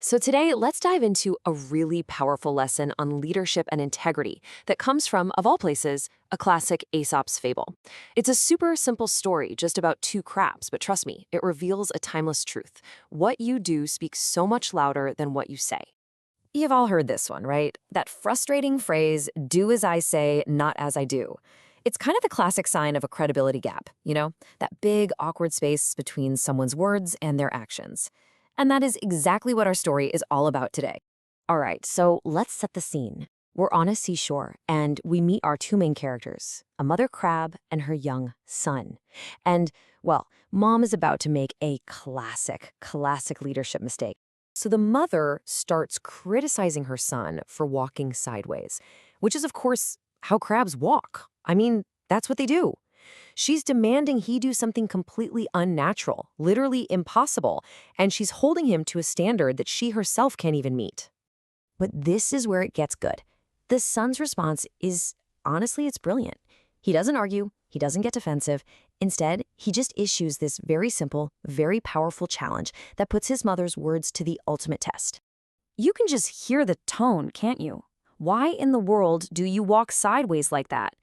So today, let's dive into a really powerful lesson on leadership and integrity that comes from, of all places, a classic Aesop's fable. It's a super simple story just about two crabs, but trust me, it reveals a timeless truth. What you do speaks so much louder than what you say. You've all heard this one, right? That frustrating phrase, do as I say, not as I do. It's kind of the classic sign of a credibility gap, that big, awkward space between someone's words and their actions. And that is exactly what our story is all about today. All right, so let's set the scene. We're on a seashore, and we meet our two main characters, a mother crab and her young son. And, well, mom is about to make a classic leadership mistake. So the mother starts criticizing her son for walking sideways, which is, of course, how crabs walk. I mean, that's what they do. She's demanding he do something completely unnatural, literally impossible, and she's holding him to a standard that she herself can't even meet. But this is where it gets good. The son's response is, honestly, it's brilliant. He doesn't argue, he doesn't get defensive. Instead, he just issues this very simple, very powerful challenge that puts his mother's words to the ultimate test. You can just hear the tone, can't you? Why in the world do you walk sideways like that?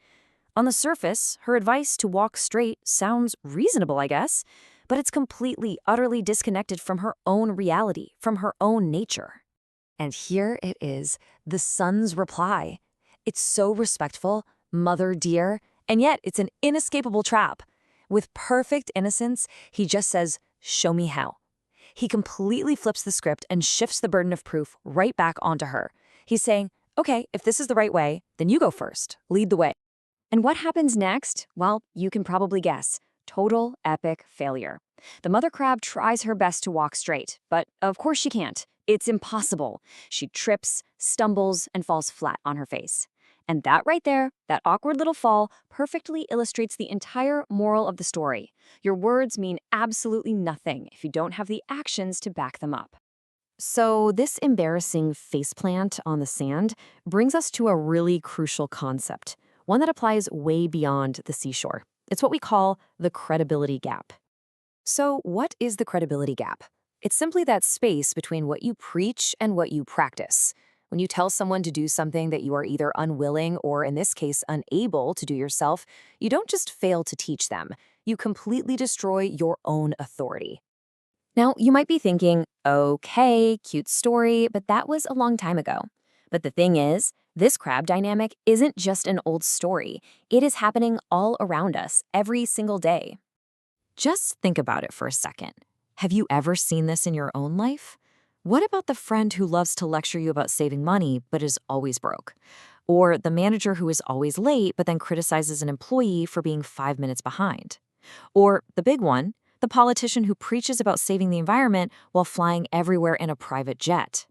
On the surface, her advice to walk straight sounds reasonable, I guess, but it's completely, utterly disconnected from her own reality, from her own nature. And here it is, the son's reply. It's so respectful, mother dear, and yet it's an inescapable trap. With perfect innocence, he just says, show me how. He completely flips the script and shifts the burden of proof right back onto her. He's saying, okay, if this is the right way, then you go first, lead the way. And what happens next? Well, you can probably guess. Total epic failure. The mother crab tries her best to walk straight, but of course she can't. It's impossible. She trips, stumbles, and falls flat on her face. And that right there, that awkward little fall, perfectly illustrates the entire moral of the story. Your words mean absolutely nothing if you don't have the actions to back them up. So this embarrassing faceplant on the sand brings us to a really crucial concept, one that applies way beyond the seashore. It's what we call the credibility gap. So what is the credibility gap? It's simply that space between what you preach and what you practice. When you tell someone to do something that you are either unwilling or, in this case, unable to do yourself, you don't just fail to teach them. You completely destroy your own authority. Now, you might be thinking, okay, cute story, but that was a long time ago. But the thing is, this crab dynamic isn't just an old story. It is happening all around us every single day. Just think about it for a second. Have you ever seen this in your own life? What about the friend who loves to lecture you about saving money but is always broke? Or the manager who is always late but then criticizes an employee for being 5 minutes behind? Or the big one, the politician who preaches about saving the environment while flying everywhere in a private jet?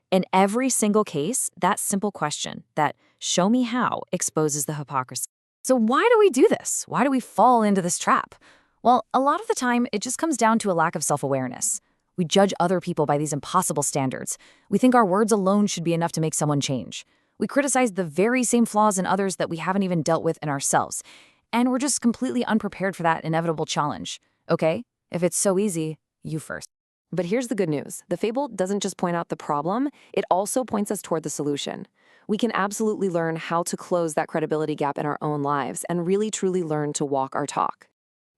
In every single case, that simple question, that show me how, exposes the hypocrisy. So why do we do this? Why do we fall into this trap? Well, a lot of the time, it just comes down to a lack of self-awareness. We judge other people by these impossible standards. We think our words alone should be enough to make someone change. We criticize the very same flaws in others that we haven't even dealt with in ourselves. And we're just completely unprepared for that inevitable challenge. Okay, if it's so easy, you first. But here's the good news. The fable doesn't just point out the problem, it also points us toward the solution. We can absolutely learn how to close that credibility gap in our own lives and really truly learn to walk our talk.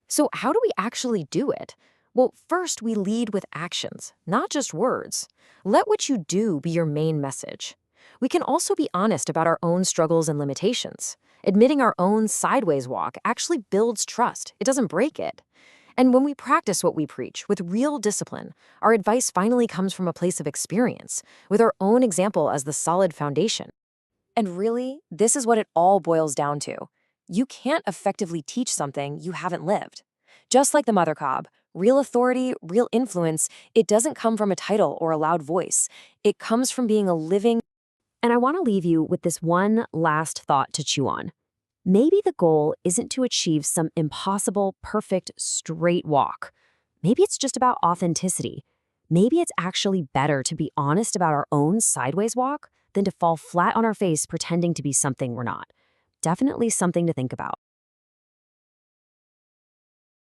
So how do we actually do it? Well, first we lead with actions, not just words. Let what you do be your main message. We can also be honest about our own struggles and limitations. Admitting our own sideways walk actually builds trust. It doesn't break it. And when we practice what we preach with real discipline, our advice finally comes from a place of experience, with our own example as the solid foundation. And really, this is what it all boils down to. You can't effectively teach something you haven't lived. Just like the mother crab, real authority, real influence, it doesn't come from a title or a loud voice. It comes from being a living. And I want to leave you with this one last thought to chew on. Maybe the goal isn't to achieve some impossible, perfect, straight walk. Maybe it's just about authenticity. Maybe it's actually better to be honest about our own sideways walk than to fall flat on our face pretending to be something we're not. Definitely something to think about.